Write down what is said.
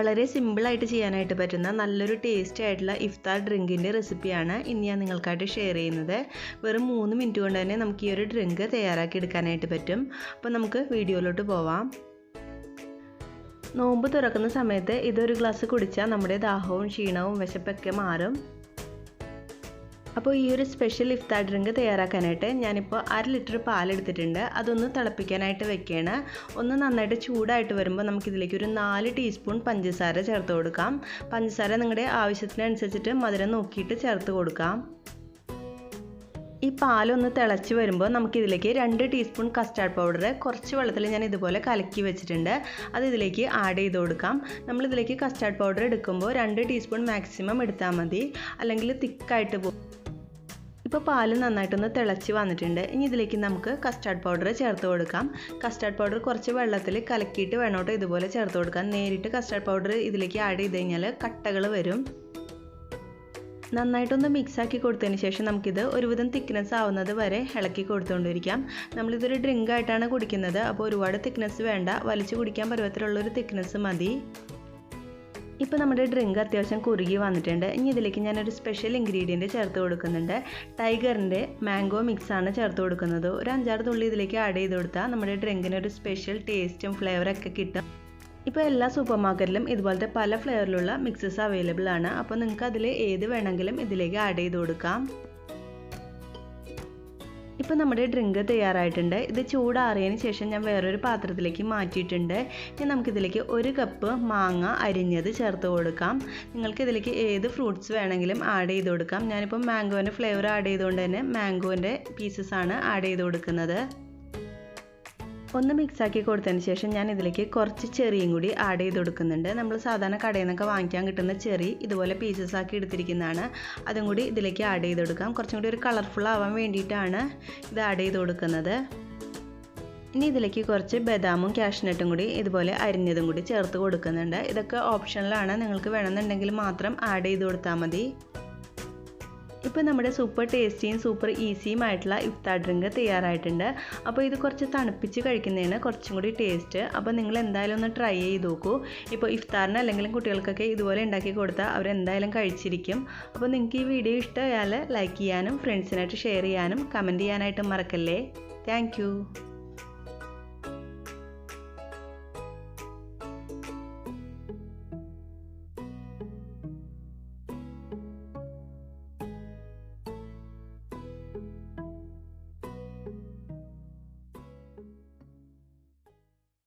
വളരെ സിമ്പിളായിട്ട് ചെയ്യാനായിട്ട് പറ്റുന്ന നല്ലൊരു ടേസ്റ്റി ആയിട്ടുള്ള ഇഫ്താർ ഡ്രിങ്കിൻ്റെ റെസിപ്പിയാണ് ഇന്ന് ഞാൻ നിങ്ങൾക്കായിട്ട് ഷെയർ ചെയ്യുന്നത്. വെറും 3 മിനിറ്റ് കൊണ്ട് തന്നെ നമുക്ക് ഈ ഒരു ഡ്രിങ്ക് തയ്യാറാക്കി എടുക്കാനായിട്ട് പറ്റും. അപ്പോൾ നമുക്ക് വീഡിയോയിലോട്ട് പോവാം. നോമ്പ് തുറക്കുന്ന സമയത്ത് ഇതൊരു ഗ്ലാസ് കുടിച്ചാൽ നമ്മുടെ ദാഹവും ക്ഷീണവും വിശപ്പൊക്കെ മാറും. അപ്പോൾ ഈ ഒരു സ്പെഷ്യൽ ഇഫ്താർ ഡ്രിങ്ക് തയ്യാറാക്കാനായിട്ട് ഞാനിപ്പോൾ 1/2 ലിറ്റർ പാലെടുത്തിട്ടുണ്ട്. അതൊന്ന് തിളപ്പിക്കാനായിട്ട് വെക്കുകയാണ്. ഒന്ന് നന്നായിട്ട് ചൂടായിട്ട് വരുമ്പോൾ നമുക്കിതിലേക്ക് ഒരു 4 ടീസ്പൂൺ പഞ്ചസാര ചേർത്ത് കൊടുക്കാം. പഞ്ചസാര നിങ്ങളുടെ ആവശ്യത്തിനനുസരിച്ചിട്ട് മധുരം നോക്കിയിട്ട് ചേർത്ത് കൊടുക്കാം. ഈ പാലൊന്ന് തിളച്ച് വരുമ്പോൾ നമുക്കിതിലേക്ക് 2 ടീസ്പൂൺ കസ്റ്റാർഡ് പൗഡർ കുറച്ച് വെള്ളത്തിൽ ഞാൻ ഇതുപോലെ കലക്കി വെച്ചിട്ടുണ്ട്. അത് ഇതിലേക്ക് ആഡ് ചെയ്ത് കൊടുക്കാം. നമ്മളിതിലേക്ക് കസ്റ്റാർഡ് പൗഡർ എടുക്കുമ്പോൾ 2 ടീസ്പൂൺ മാക്സിമം എടുത്താൽ മതി, അല്ലെങ്കിൽ തിക്കായിട്ട് പോകും. ഇപ്പോൾ പാല് നന്നായിട്ടൊന്ന് തിളച്ച് വന്നിട്ടുണ്ട്. ഇനി ഇതിലേക്ക് നമുക്ക് കസ്റ്റാർഡ് പൗഡർ ചേർത്ത് കൊടുക്കാം. കസ്റ്റാർഡ് പൗഡർ കുറച്ച് വെള്ളത്തിൽ കലക്കിയിട്ട് വേണോട്ടോ ഇതുപോലെ ചേർത്ത് കൊടുക്കാം. നേരിട്ട് കസ്റ്റാർഡ് പൗഡർ ഇതിലേക്ക് ആഡ് ചെയ്ത് കഴിഞ്ഞാൽ കട്ടകൾ വരും. നന്നായിട്ടൊന്ന് മിക്സാക്കി കൊടുത്തതിന് ശേഷം നമുക്കിത് ഒരുവിധം തിക്നെസ് ആവുന്നത് വരെ ഇളക്കി കൊടുത്തുകൊണ്ടിരിക്കാം. നമ്മളിതൊരു ഡ്രിങ്ക് ആയിട്ടാണ് കുടിക്കുന്നത്, അപ്പോൾ ഒരുപാട് തിക്നെസ് വേണ്ട, വലിച്ചു കുടിക്കാൻ പരുവത്തിലുള്ളൊരു തിക്നെസ് മതി. ഇപ്പോൾ നമ്മുടെ ഡ്രിങ്ക് അത്യാവശ്യം കുറുകി വന്നിട്ടുണ്ട്. ഇനി ഇതിലേക്ക് ഞാനൊരു സ്പെഷ്യൽ ഇൻഗ്രീഡിയൻറ്റ് ചേർത്ത് കൊടുക്കുന്നുണ്ട്. ടൈഗറിൻ്റെ മാംഗോ മിക്സാണ് ചേർത്ത് കൊടുക്കുന്നത്. ഒരു 5-6 തുള്ളി ഇതിലേക്ക് ആഡ് ചെയ്ത് കൊടുത്താൽ നമ്മുടെ ഡ്രിങ്കിന് ഒരു സ്പെഷ്യൽ ടേസ്റ്റും ഫ്ലേവറൊക്കെ കിട്ടും. ഇപ്പോൾ എല്ലാ സൂപ്പർ മാർക്കറ്റിലും ഇതുപോലത്തെ പല ഫ്ലേവറിലുള്ള മിക്സസ് അവൈലബിൾ ആണ്. അപ്പോൾ നിങ്ങൾക്ക് അതിൽ ഏത് വേണമെങ്കിലും ഇതിലേക്ക് ആഡ് ചെയ്ത് കൊടുക്കാം. ഇപ്പോൾ നമ്മുടെ ഡ്രിങ്ക് തയ്യാറായിട്ടുണ്ട്. ഇത് ചൂടാറിയതിന് ശേഷം ഞാൻ വേറൊരു പാത്രത്തിലേക്ക് മാറ്റിയിട്ടുണ്ട്. ഇനി നമുക്കിതിലേക്ക് 1 കപ്പ് മാങ്ങ അരിഞ്ഞത് ചേർത്ത് കൊടുക്കാം. നിങ്ങൾക്ക് ഇതിലേക്ക് ഏത് ഫ്രൂട്ട്സ് വേണമെങ്കിലും ആഡ് ചെയ്ത് കൊടുക്കാം. ഞാനിപ്പോൾ മാംഗോൻ്റെ ഫ്ലേവർ ആഡ് ചെയ്തുകൊണ്ട് തന്നെ മാംഗോൻ്റെ പീസസ് ആണ് ആഡ് ചെയ്ത് കൊടുക്കുന്നത്. ഒന്ന് മിക്സാക്കി കൊടുത്തതിന് ശേഷം ഞാൻ ഇതിലേക്ക് കുറച്ച് ചെറിയും കൂടി ആഡ് ചെയ്ത് കൊടുക്കുന്നുണ്ട്. നമ്മൾ സാധാരണ കടയിൽ നിന്നൊക്കെ വാങ്ങിക്കാൻ കിട്ടുന്ന ചെറി ഇതുപോലെ പീസസ് ആക്കി എടുത്തിരിക്കുന്നതാണ്. അതും കൂടി ഇതിലേക്ക് ആഡ് ചെയ്ത് കൊടുക്കാം. കുറച്ചും കൂടി ഒരു കളർഫുൾ ആവാൻ വേണ്ടിയിട്ടാണ് ഇത് ആഡ് ചെയ്ത് കൊടുക്കുന്നത്. ഇനി ഇതിലേക്ക് കുറച്ച് ബദാമും കാഷ്നട്ടും കൂടി ഇതുപോലെ അരിഞ്ഞതും കൂടി ചേർത്ത് കൊടുക്കുന്നുണ്ട്. ഇതൊക്കെ ഓപ്ഷണലാണ്, നിങ്ങൾക്ക് വേണമെന്നുണ്ടെങ്കിൽ മാത്രം ആഡ് ചെയ്ത് കൊടുത്താൽ മതി. ഇപ്പോൾ നമ്മുടെ സൂപ്പർ ടേസ്റ്റിയും സൂപ്പർ ഈസിയും ആയിട്ടുള്ള ഇഫ്താർ ഡ്രിങ്ക് തയ്യാറായിട്ടുണ്ട്. അപ്പോൾ ഇത് കുറച്ച് തണുപ്പിച്ച് കഴിക്കുന്നതാണ് കുറച്ചും കൂടി ടേസ്റ്റ്. അപ്പോൾ നിങ്ങൾ എന്തായാലും ഒന്ന് ട്രൈ ചെയ്ത് നോക്കൂ. ഇപ്പോൾ ഇഫ്താറിന് അല്ലെങ്കിലും കുട്ടികൾക്കൊക്കെ ഇതുപോലെ ഉണ്ടാക്കി കൊടുത്താൽ അവരെന്തായാലും കഴിച്ചിരിക്കും. അപ്പോൾ നിങ്ങൾക്ക് ഈ വീഡിയോ ഇഷ്ടമായാൽ ലൈക്ക് ചെയ്യാനും ഫ്രണ്ട്സിനായിട്ട് ഷെയർ ചെയ്യാനും കമൻറ്റ് ചെയ്യാനായിട്ടും മറക്കല്ലേ. താങ്ക്